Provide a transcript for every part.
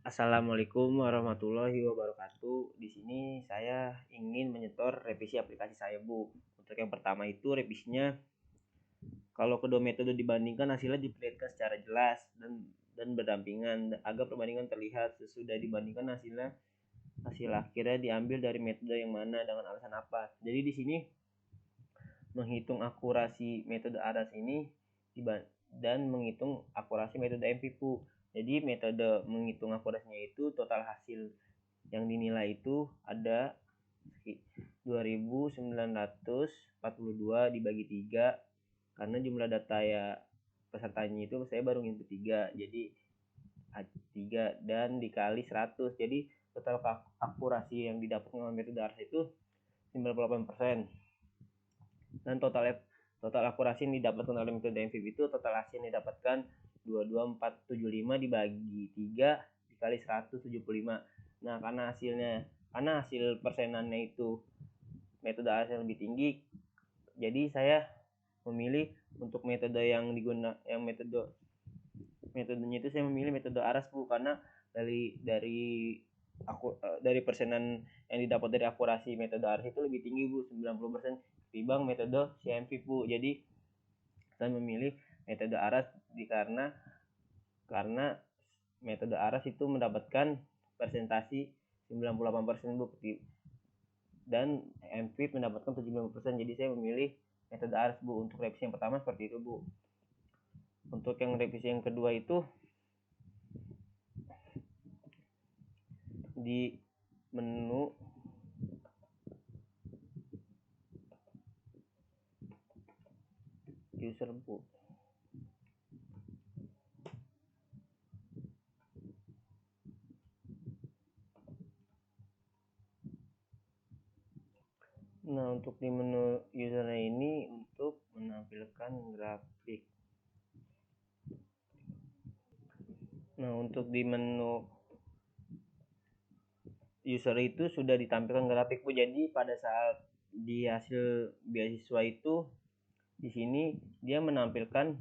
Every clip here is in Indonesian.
Assalamualaikum warahmatullahi wabarakatuh. Di sini saya ingin menyetor revisi aplikasi saya, Bu. Untuk yang pertama itu revisinya, kalau kedua metode dibandingkan hasilnya diperlihatkan secara jelas dan berdampingan agar perbandingan terlihat. Sesudah dibandingkan hasil akhirnya diambil dari metode yang mana dengan alasan apa. Jadi di sini menghitung akurasi metode ARAS ini dan menghitung akurasi metode MPPU. Jadi metode menghitung akurasinya itu total hasil yang dinilai itu ada 2942 dibagi 3 karena jumlah data ya pesertanya itu saya baru input 3, jadi 3 dan dikali 100. Jadi total akurasi yang didapat dengan metode ARAS itu 98%. Dan total akurasi yang didapatkan oleh metode MVP itu total hasil yang didapatkan 22475 dibagi 3 dikali 175. Nah, karena hasil persenannya itu metode ARAS yang lebih tinggi, jadi saya memilih untuk metodenya itu saya memilih metode ARAS, Bu, karena dari persenan yang didapat dari akurasi metode ARAS itu lebih tinggi, Bu, 90% ketimbang metode CMV, Bu. Jadi saya memilih metode ARAS karena metode ARAS itu mendapatkan presentasi 98%, Bu, dan MPIP mendapatkan 75%. Jadi saya memilih metode ARAS, Bu. Untuk revisi yang pertama seperti itu, Bu. Untuk yang revisi yang kedua itu di menu user, Bu. Nah, untuk di menu usernya ini untuk menampilkan grafik. Nah, untuk di menu user itu sudah ditampilkan grafik, Bu. Jadi pada saat di hasil beasiswa itu di sini dia menampilkan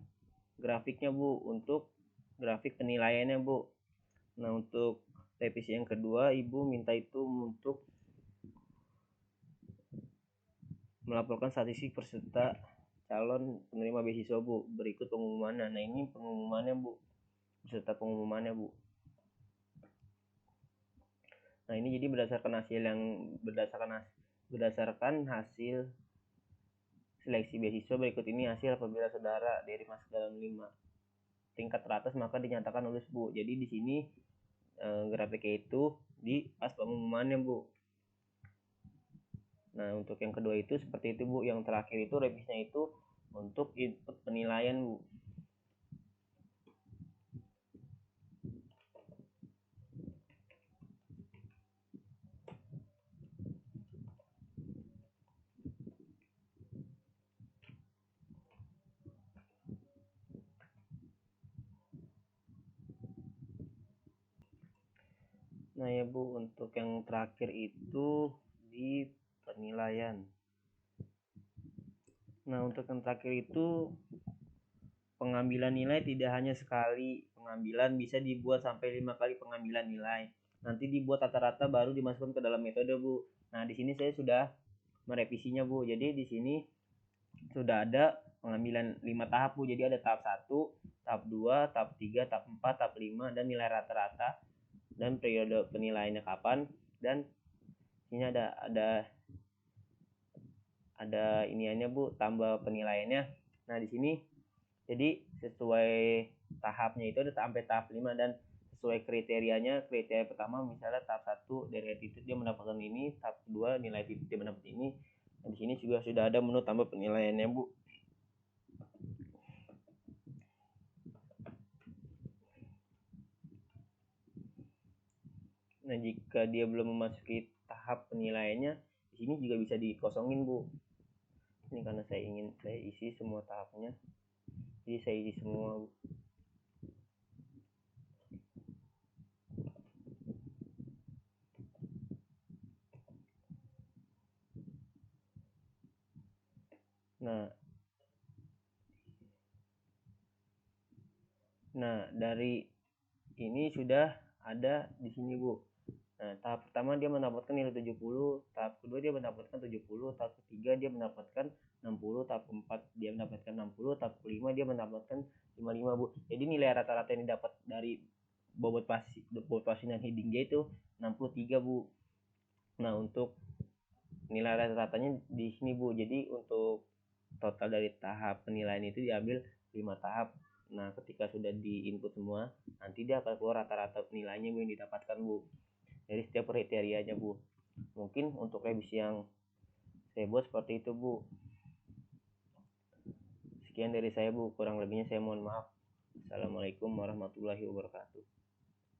grafiknya, Bu, untuk grafik penilaiannya, Bu. Nah, untuk revisi yang kedua, Ibu minta itu untuk melaporkan statistik peserta calon penerima beasiswa, Bu. Berikut pengumumannya. Nah, ini pengumumannya, Bu. Beserta pengumumannya, Bu. Nah, ini jadi berdasarkan hasil seleksi beasiswa berikut ini hasil apabila saudara dari masuk dalam 5 tingkat teratas maka dinyatakan lulus, Bu. Jadi di sini grafiknya itu di pas pengumumannya, Bu. Nah, untuk yang kedua itu seperti itu, Bu. Yang terakhir itu revisinya itu untuk input penilaian, Bu. Nah ya, Bu, untuk yang terakhir itu di penilaian. Nah, untuk yang terakhir itu pengambilan nilai tidak hanya sekali pengambilan, bisa dibuat sampai 5 kali pengambilan nilai. Nanti dibuat rata-rata baru dimasukkan ke dalam metode, Bu. Nah, di sini saya sudah merevisinya, Bu. Jadi di sini sudah ada pengambilan 5 tahap, Bu. Jadi ada tahap 1, tahap 2, tahap 3, tahap 4, tahap 5 dan nilai rata-rata dan periode penilaiannya kapan, dan ini ada iniannya, Bu, tambah penilaiannya. Nah, di sini jadi sesuai tahapnya itu ada sampai tahap 5 dan sesuai kriterianya. Kriteria pertama misalnya tahap 1 dari attitude dia mendapatkan ini, tahap 2 nilai attitude dia mendapat ini. Nah, di sini juga sudah ada menu tambah penilaiannya, Bu. Nah, jika dia belum memasuki tahap penilaiannya, di sini juga bisa dikosongin, Bu. Ini karena saya isi semua tahapnya, jadi saya isi semua, Bu. Nah, dari ini sudah ada di sini Bu. Nah, tahap pertama dia mendapatkan nilai 70, tahap kedua dia mendapatkan 70, tahap ketiga dia mendapatkan 60, tahap keempat dia mendapatkan 60, tahap kelima dia mendapatkan 55 Bu. Jadi nilai rata-rata yang didapat dari bobot pasien dan heading dia itu 63 Bu. Nah, untuk nilai rata-ratanya di sini Bu. Jadi untuk total dari tahap penilaian itu diambil 5 tahap. Nah, ketika sudah di input semua, nanti dia akan keluar rata-rata nilainya Bu yang didapatkan Bu. Dari setiap kriterianya Bu. Mungkin untuk revisi yang saya buat seperti itu Bu. Sekian dari saya Bu, kurang lebihnya saya mohon maaf. Assalamualaikum warahmatullahi wabarakatuh.